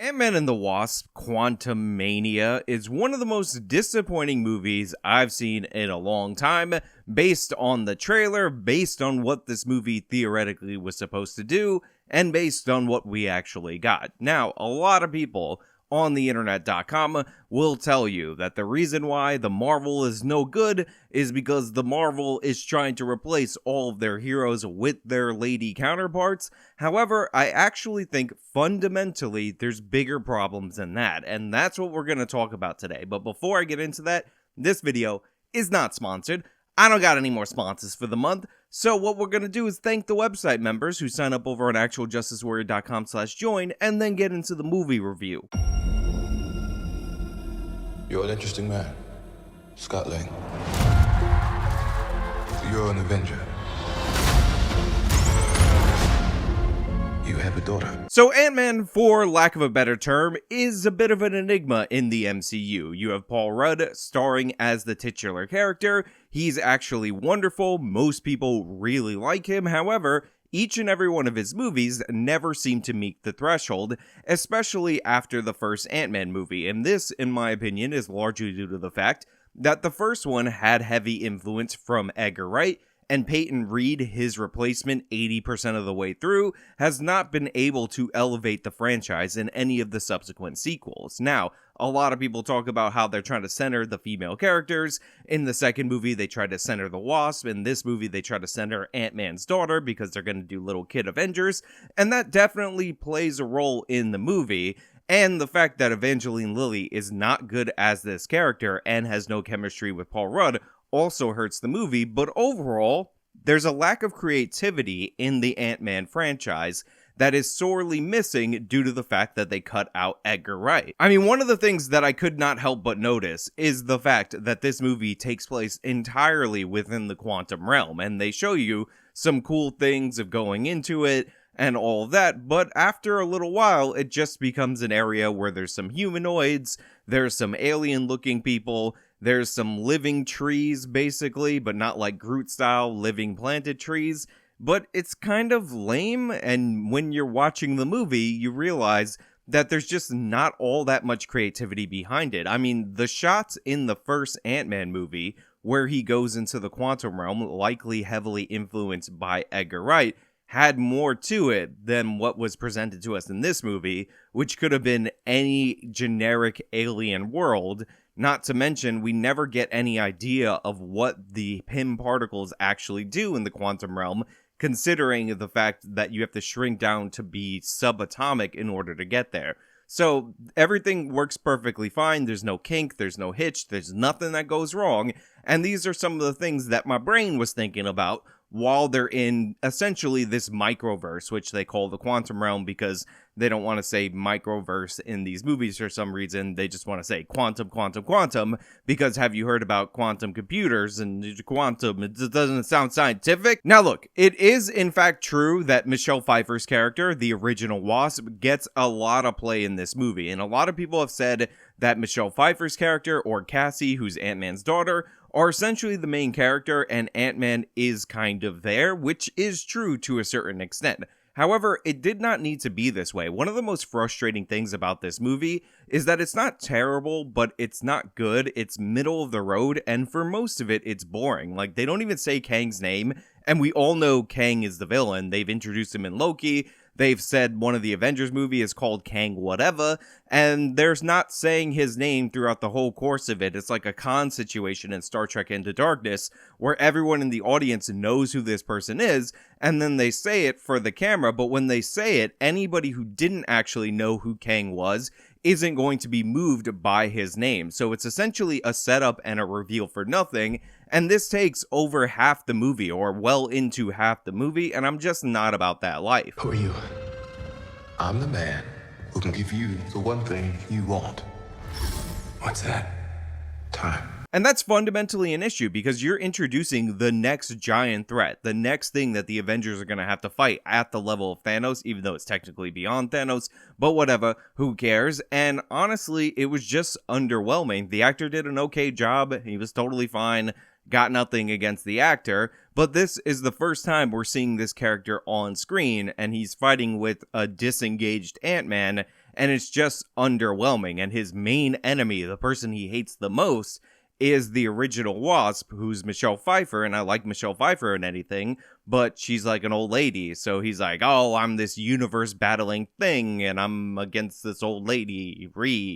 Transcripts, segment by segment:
Ant-Man and the Wasp: Quantumania is one of the most disappointing movies I've seen in a long time, based on the trailer, based on what this movie theoretically was supposed to do, and based on what we actually got. Now, a lot of people on the internet.com will tell you that the reason why the Marvel is no good is because the Marvel is trying to replace all of their heroes with their lady counterparts. However, I actually think fundamentally there's bigger problems than that, and that's what we're going to talk about today. But before I get into that, this video is not sponsored. I don't got any more sponsors for the month, so what we're going to do is thank the website members who sign up over on actualjusticewarrior.com/join and then get into the movie review. You're an interesting man, Scott Lang. So you're an Avenger. You have a daughter. So Ant-Man, for lack of a better term, is a bit of an enigma in the MCU. You have Paul Rudd starring as the titular character. He's actually wonderful. Most people really like him. However, each and every one of his movies never seem to meet the threshold, especially after the first Ant-Man movie. And this, in my opinion, is largely due to the fact that the first one had heavy influence from Edgar Wright, and Peyton Reed, his replacement 80% of the way through, has not been able to elevate the franchise in any of the subsequent sequels. Now, a lot of people talk about how they're trying to center the female characters. In the second movie, they try to center the Wasp. In this movie, they try to center Ant-Man's daughter because they're going to do little kid Avengers. And that definitely plays a role in the movie. And the fact that Evangeline Lilly is not good as this character and has no chemistry with Paul Rudd also hurts the movie, but overall, there's a lack of creativity in the Ant-Man franchise that is sorely missing due to the fact that they cut out Edgar Wright. I mean, one of the things that I could not help but notice is the fact that this movie takes place entirely within the quantum realm, and they show you some cool things of going into it and all of that, but after a little while, it just becomes an area where there's some humanoids, there's some alien-looking people, there's some living trees, basically, but not like Groot-style living planted trees. But it's kind of lame, and when you're watching the movie, you realize that there's just not all that much creativity behind it. I mean, the shots in the first Ant-Man movie, where he goes into the quantum realm, likely heavily influenced by Edgar Wright, had more to it than what was presented to us in this movie, which could have been any generic alien world. Not to mention, we never get any idea of what the Pym particles actually do in the quantum realm, considering the fact that you have to shrink down to be subatomic in order to get there. So everything works perfectly fine. There's no kink, there's no hitch, there's nothing that goes wrong. And these are some of the things that my brain was thinking about while they're in essentially this microverse, which they call the quantum realm because they don't want to say microverse in these movies for some reason. They just want to say quantum, because have you heard about quantum computers and quantum? It doesn't sound scientific. Now look, it is in fact true that Michelle Pfeiffer's character, the original Wasp, gets a lot of play in this movie, and a lot of people have said that Michelle Pfeiffer's character, or Cassie, who's Ant-Man's daughter, are essentially the main character, and Ant-Man is kind of there, which is true to a certain extent. However, it did not need to be this way. One of the most frustrating things about this movie is that it's not terrible, but it's not good. It's middle of the road, and for most of it, it's boring. Like, they don't even say Kang's name, and we all know Kang is the villain. They've introduced him in Loki. They've said one of the Avengers movie is called Kang whatever, and there's not saying his name throughout the whole course of it. It's like a Khan situation in Star Trek Into Darkness, where everyone in the audience knows who this person is, and then they say it for the camera, but when they say it, anybody who didn't actually know who Kang was isn't going to be moved by his name. So it's essentially a setup and a reveal for nothing, and this takes over half the movie, or well into half the movie, and I'm just not about that life. Who are you? I'm the man who can give you the one thing you want. What's that? Time. And that's fundamentally an issue because you're introducing the next giant threat, the next thing that the Avengers are going to have to fight at the level of Thanos, even though it's technically beyond Thanos, but whatever, who cares? And honestly, it was just underwhelming. The actor did an okay job, he was totally fine, got nothing against the actor, but this is the first time we're seeing this character on screen, and he's fighting with a disengaged Ant-Man, and it's just underwhelming. And his main enemy, the person he hates the most, is the original Wasp, who's Michelle Pfeiffer, and I like Michelle Pfeiffer and anything, but she's like an old lady, so he's like, oh, I'm this universe-battling thing, and I'm against this old lady,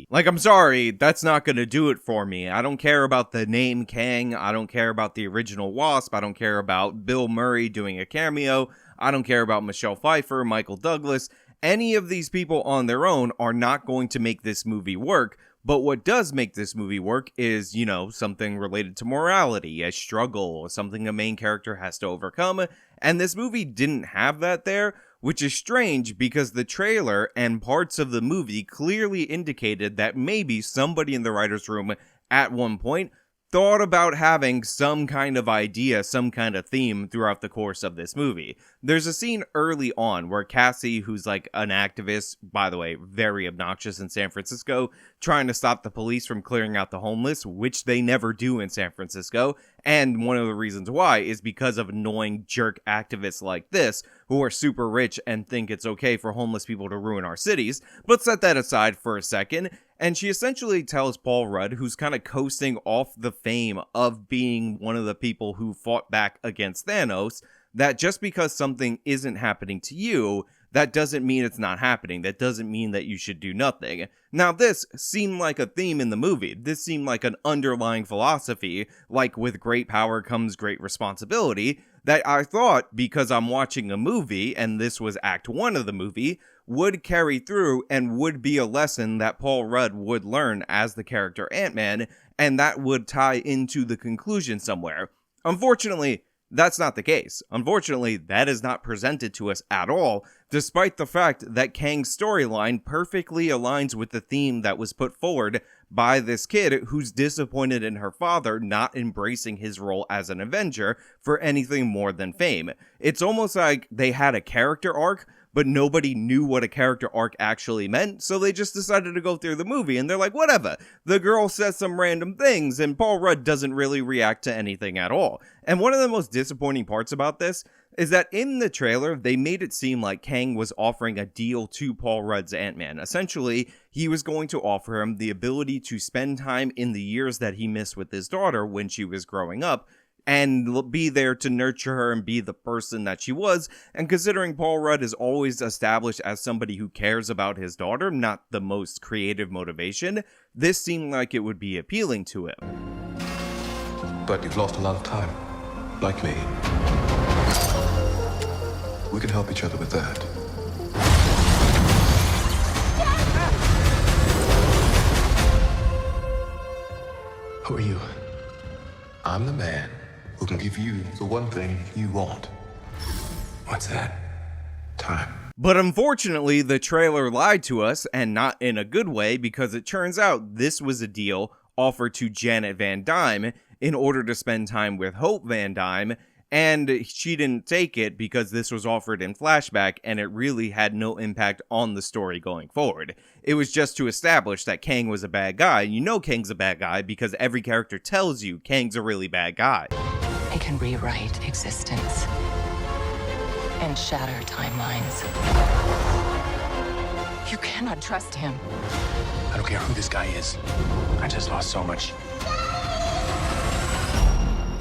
Like, I'm sorry, that's not gonna do it for me. I don't care about the name Kang, I don't care about the original Wasp, I don't care about Bill Murray doing a cameo, I don't care about Michelle Pfeiffer, Michael Douglas. Any of these people on their own are not going to make this movie work. But what does make this movie work is, you know, something related to morality, a struggle, something a main character has to overcome, and this movie didn't have that there, which is strange because the trailer and parts of the movie clearly indicated that maybe somebody in the writer's room at one point thought about having some kind of idea, some kind of theme throughout the course of this movie. There's a scene early on where Cassie, who's like an activist, by the way, very obnoxious in San Francisco, trying to stop the police from clearing out the homeless, which they never do in San Francisco. And one of the reasons why is because of annoying jerk activists like this, who are super rich and think it's okay for homeless people to ruin our cities. But set that aside for a second. And she essentially tells Paul Rudd, who's kind of coasting off the fame of being one of the people who fought back against Thanos, that just because something isn't happening to you, that doesn't mean it's not happening. That doesn't mean that you should do nothing. Now, this seemed like a theme in the movie. This seemed like an underlying philosophy, like with great power comes great responsibility, that I thought, because I'm watching a movie, and this was Act 1 of the movie, would carry through and would be a lesson that Paul Rudd would learn as the character Ant-Man, and that would tie into the conclusion somewhere. Unfortunately, that's not the case. Unfortunately, that is not presented to us at all, despite the fact that Kang's storyline perfectly aligns with the theme that was put forward by this kid who's disappointed in her father not embracing his role as an Avenger for anything more than fame. It's almost like they had a character arc, but nobody knew what a character arc actually meant, so they just decided to go through the movie, and they're like, whatever, the girl says some random things, and Paul Rudd doesn't really react to anything at all. And one of the most disappointing parts about this is that in the trailer, they made it seem like Kang was offering a deal to Paul Rudd's Ant-Man. Essentially, he was going to offer him the ability to spend time in the years that he missed with his daughter when she was growing up, and be there to nurture her and be the person that she was. And considering Paul Rudd is always established as somebody who cares about his daughter, not the most creative motivation, this seemed like it would be appealing to him. But you've lost a lot of time, like me. We can help each other with that. Who are you? I'm the man who can give you the one thing you want. What's that? Time. But unfortunately, the trailer lied to us, and not in a good way, because it turns out this was a deal offered to Janet Van Dyne in order to spend time with Hope Van Dyne, and she didn't take it because this was offered in flashback, and it really had no impact on the story going forward. It was just to establish that Kang was a bad guy. You know Kang's a bad guy because every character tells you Kang's a really bad guy. It can rewrite existence and shatter timelines. You cannot trust him. I don't care who this guy is. I just lost so much.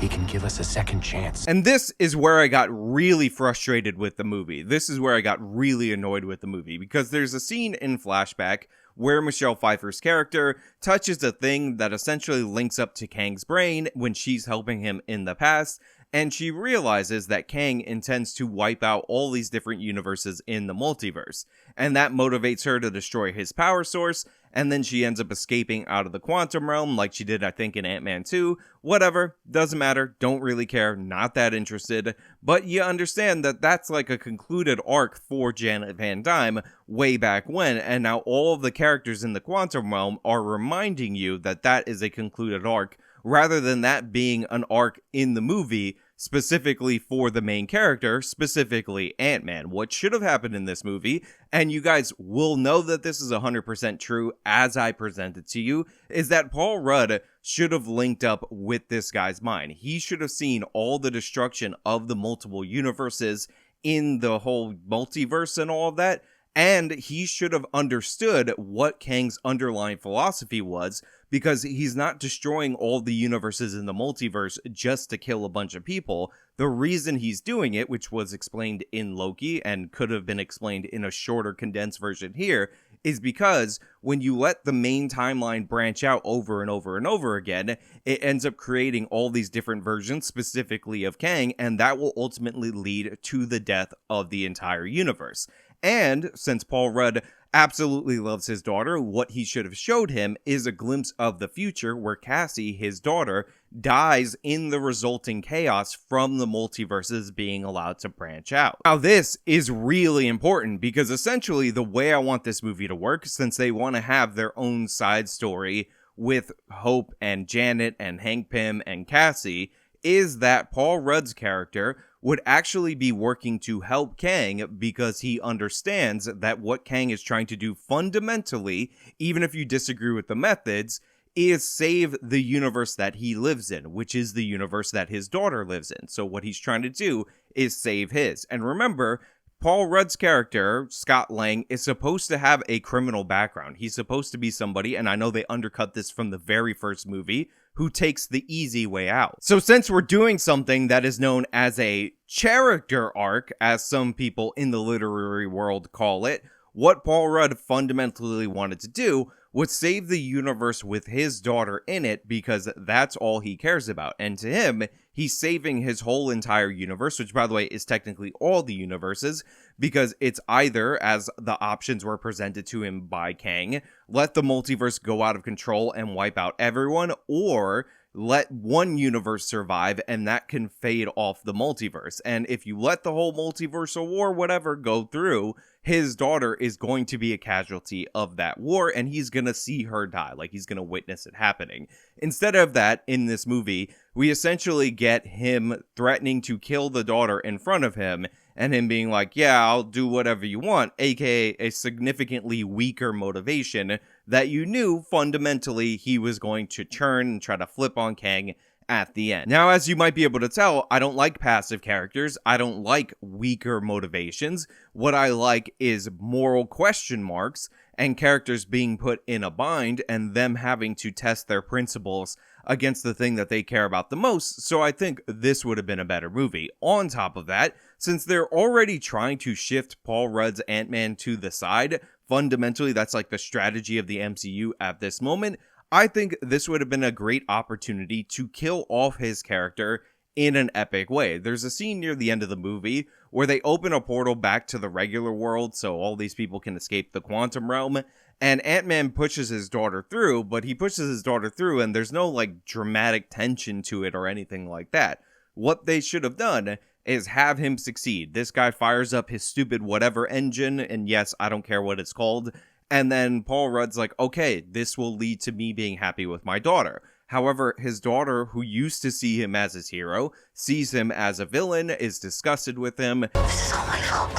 He can give us a second chance. And this is where I got really frustrated with the movie. This is where I got really annoyed with the movie, because there's a scene in flashback where Michelle Pfeiffer's character touches a thing that essentially links up to Kang's brain when she's helping him in the past, and she realizes that Kang intends to wipe out all these different universes in the multiverse, and that motivates her to destroy his power source, and then she ends up escaping out of the quantum realm like she did, I think, in Ant-Man 2. Whatever, doesn't matter, don't really care, not that interested, but you understand that that's like a concluded arc for Janet Van Dyne way back when, and now all of the characters in the quantum realm are reminding you that that is a concluded arc, rather than that being an arc in the movie specifically for the main character, specifically Ant-Man. What should have happened in this movie, and you guys will know that this is 100% true as I present it to you, is that Paul Rudd should have linked up with this guy's mind. He should have seen all the destruction of the multiple universes in the whole multiverse and all of that, And he should have understood what Kang's underlying philosophy was, because he's not destroying all the universes in the multiverse just to kill a bunch of people. The reason he's doing it, which was explained in Loki and could have been explained in a shorter condensed version here, is because when you let the main timeline branch out over and over and over again, it ends up creating all these different versions specifically of Kang, and that will ultimately lead to the death of the entire universe. And since Paul Rudd absolutely loves his daughter, what he should have showed him is a glimpse of the future where Cassie, his daughter, dies in the resulting chaos from the multiverses being allowed to branch out. Now, this is really important because essentially the way I want this movie to work, since they want to have their own side story with Hope and Janet and Hank Pym and Cassie, is that Paul Rudd's character would actually be working to help Kang because he understands that what Kang is trying to do fundamentally, even if you disagree with the methods, is save the universe that he lives in, which is the universe that his daughter lives in. So what he's trying to do is save his. And remember, Paul Rudd's character, Scott Lang, is supposed to have a criminal background. He's supposed to be somebody, and I know they undercut this from the very first movie, who takes the easy way out. So since we're doing something that is known as a character arc, as some people in the literary world call it, what Paul Rudd fundamentally wanted to do was save the universe with his daughter in it, because that's all he cares about. And to him, he's saving his whole entire universe, which, by the way, is technically all the universes, because it's either, as the options were presented to him by Kang, let the multiverse go out of control and wipe out everyone, or let one universe survive and that can fade off the multiverse. And if you let the whole multiversal war, whatever, go through, his daughter is going to be a casualty of that war, and he's gonna see her die. Like, he's gonna witness it happening. Instead of that, in this movie, we essentially get him threatening to kill the daughter in front of him, and him being like, yeah, I'll do whatever you want, aka a significantly weaker motivation that you knew fundamentally he was going to turn and try to flip on Kang at the end. Now, as you might be able to tell, I don't like passive characters. I don't like weaker motivations. What I like is moral question marks and characters being put in a bind and them having to test their principles against the thing that they care about the most. So I think this would have been a better movie. On top of that, since they're already trying to shift Paul Rudd's Ant-Man to the side, fundamentally that's like the strategy of the MCU at this moment, I think this would have been a great opportunity to kill off his character in an epic way. There's a scene near the end of the movie where they open a portal back to the regular world so all these people can escape the quantum realm, and Ant-Man pushes his daughter through, but he pushes his daughter through and there's no like dramatic tension to it or anything like that. What they should have done is have him succeed. This guy fires up his stupid whatever engine, and yes, I don't care what it's called, and then Paul Rudd's like, okay, this will lead to me being happy with my daughter. However, his daughter, who used to see him as his hero, sees him as a villain, is disgusted with him. This is all my fault.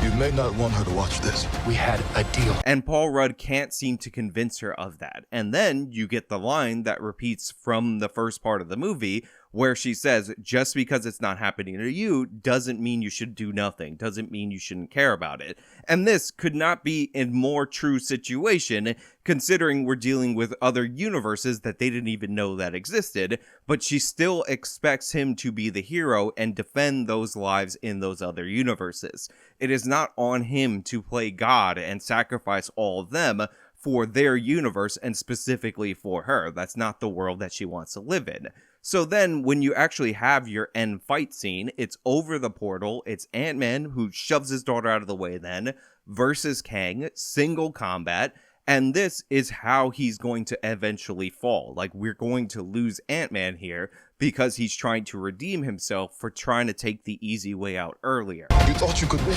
You may not want her to watch this. We had a deal. And Paul Rudd can't seem to convince her of that. And then you get the line that repeats from the first part of the movie, where she says, just because it's not happening to you doesn't mean you should do nothing, doesn't mean you shouldn't care about it. And this could not be a more true situation, considering we're dealing with other universes that they didn't even know that existed, but she still expects him to be the hero and defend those lives in those other universes. It is not on him to play God and sacrifice all of them for their universe and specifically for her. That's not the world that she wants to live in. So then when you actually have your end fight scene, it's over the portal, it's Ant-Man who shoves his daughter out of the way then, versus Kang, single combat, and this is how he's going to eventually fall. Like, we're going to lose Ant-Man here because he's trying to redeem himself for trying to take the easy way out earlier. You thought you could win.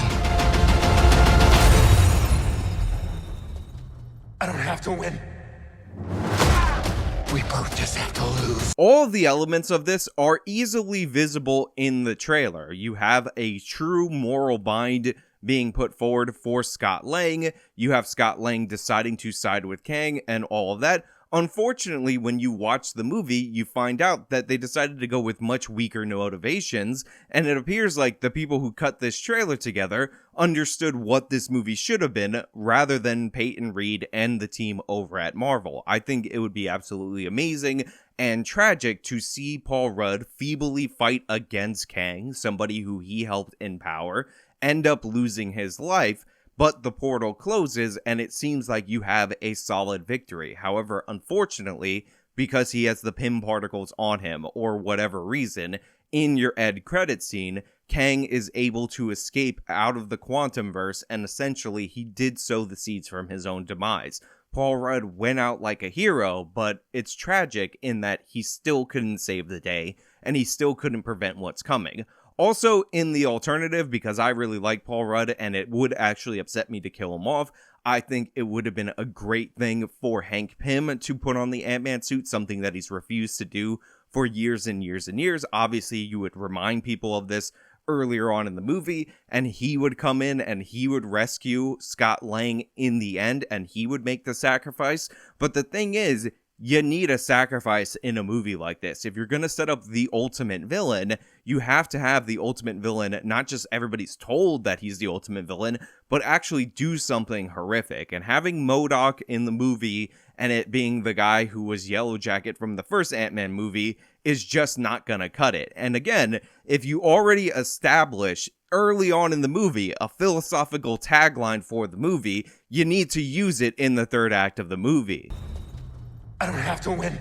I don't have to win. We both just have to lose. All of the elements of this are easily visible in the trailer. You have a true moral bind being put forward for Scott Lang. You have Scott Lang deciding to side with Kang and all of that. Unfortunately, when you watch the movie, you find out that they decided to go with much weaker motivations, and it appears like the people who cut this trailer together understood what this movie should have been, rather than Peyton Reed and the team over at Marvel. I think it would be absolutely amazing and tragic to see Paul Rudd feebly fight against Kang, somebody who he helped empower, end up losing his life, but the portal closes and it seems like you have a solid victory. However, unfortunately, because he has the Pym particles on him, or whatever reason, in your end credit scene, Kang is able to escape out of the Quantumverse, and essentially he did sow the seeds from his own demise. Paul Rudd went out like a hero, but it's tragic in that he still couldn't save the day, and he still couldn't prevent what's coming. Also, in the alternative, because I really like Paul Rudd and it would actually upset me to kill him off, I think it would have been a great thing for Hank Pym to put on the Ant-Man suit, something that he's refused to do for years and years and years. Obviously, you would remind people of this earlier on in the movie, and he would come in and he would rescue Scott Lang in the end, and he would make the sacrifice. But the thing is, you need a sacrifice in a movie like this. If you're going to set up the ultimate villain, you have to have the ultimate villain, not just everybody's told that he's the ultimate villain, but actually do something horrific. And having MODOK in the movie and it being the guy who was Yellow Jacket from the first Ant-Man movie is just not going to cut it. And again, if you already establish early on in the movie a philosophical tagline for the movie, you need to use it in the third act of the movie. I don't have to win.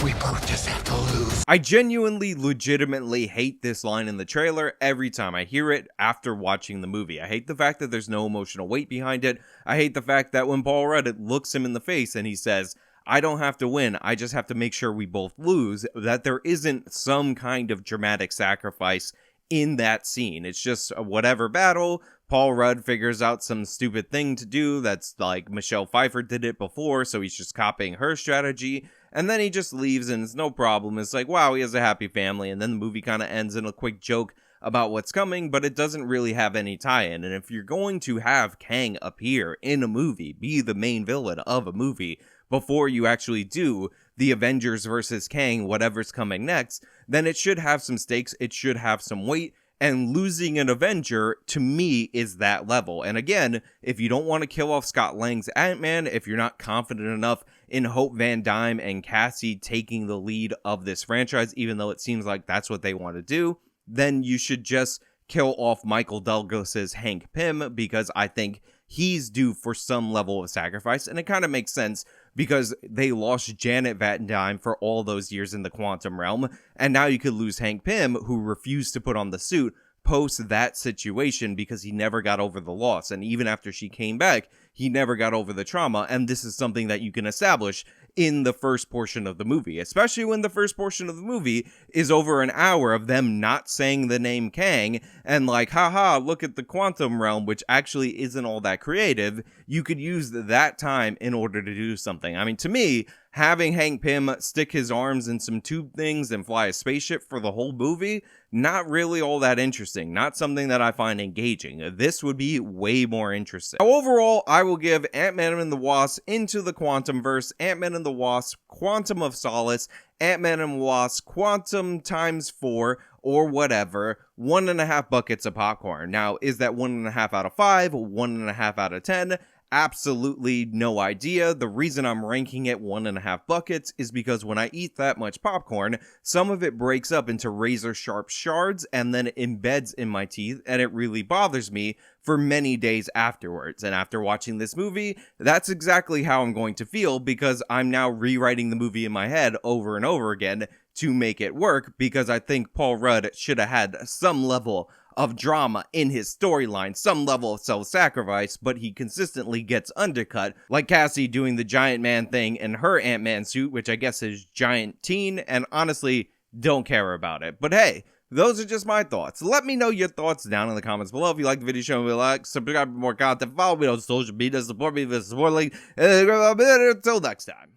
We both just have to lose. I genuinely, legitimately hate this line in the trailer every time I hear it after watching the movie. I hate the fact that there's no emotional weight behind it. I hate the fact that when Paul Rudd looks him in the face and he says, I don't have to win, I just have to make sure we both lose, that there isn't some kind of dramatic sacrifice in that scene. It's just a whatever battle. Paul Rudd figures out some stupid thing to do that's like Michelle Pfeiffer did it before, so he's just copying her strategy, and then he just leaves and it's no problem. It's like, wow, he has a happy family, and then the movie kind of ends in a quick joke about what's coming, but it doesn't really have any tie-in. And if you're going to have Kang appear in a movie, be the main villain of a movie, before you actually do the Avengers versus Kang, whatever's coming next, then it should have some stakes, it should have some weight, and losing an Avenger, to me, is that level. And again, if you don't want to kill off Scott Lang's Ant-Man, if you're not confident enough in Hope Van Dyne and Cassie taking the lead of this franchise, even though it seems like that's what they want to do, then you should just kill off Michael Douglas's Hank Pym, because I think he's due for some level of sacrifice. And it kind of makes sense because they lost Janet Van Dyne for all those years in the quantum realm, and now you could lose Hank Pym, who refused to put on the suit post that situation because he never got over the loss. And even after she came back, he never got over the trauma. And this is something that you can establish in the first portion of the movie, especially when the first portion of the movie is over an hour of them not saying the name Kang and like, haha, look at the quantum realm, which actually isn't all that creative. You could use that time in order to do something. I mean, to me, having Hank Pym stick his arms in some tube things and fly a spaceship for the whole movie, not really all that interesting. Not something that I find engaging. This would be way more interesting. Now, overall, I will give Ant-Man and the Wasp Into the Quantumverse, Ant-Man and the Wasp Quantum of Solace, Ant-Man and Wasp Quantum ×4, or whatever, 1.5 buckets of popcorn. Now, is that 1.5 out of 5, 1.5 out of 10? Absolutely no idea. The reason I'm ranking it 1.5 buckets is because when I eat that much popcorn, some of it breaks up into razor sharp shards and then it embeds in my teeth, and it really bothers me for many days afterwards. And after watching this movie, that's exactly how I'm going to feel, because I'm now rewriting the movie in my head over and over again to make it work, because I think Paul Rudd should have had some level of drama in his storyline, some level of self-sacrifice, but he consistently gets undercut, like Cassie doing the giant man thing in her Ant-Man suit, which I guess is giant teen, and honestly, don't care about it. But hey, those are just my thoughts. Let me know your thoughts down in the comments below. If you like the video, show me a like, subscribe for more content, follow me on social media, support me with the support link, and until next time.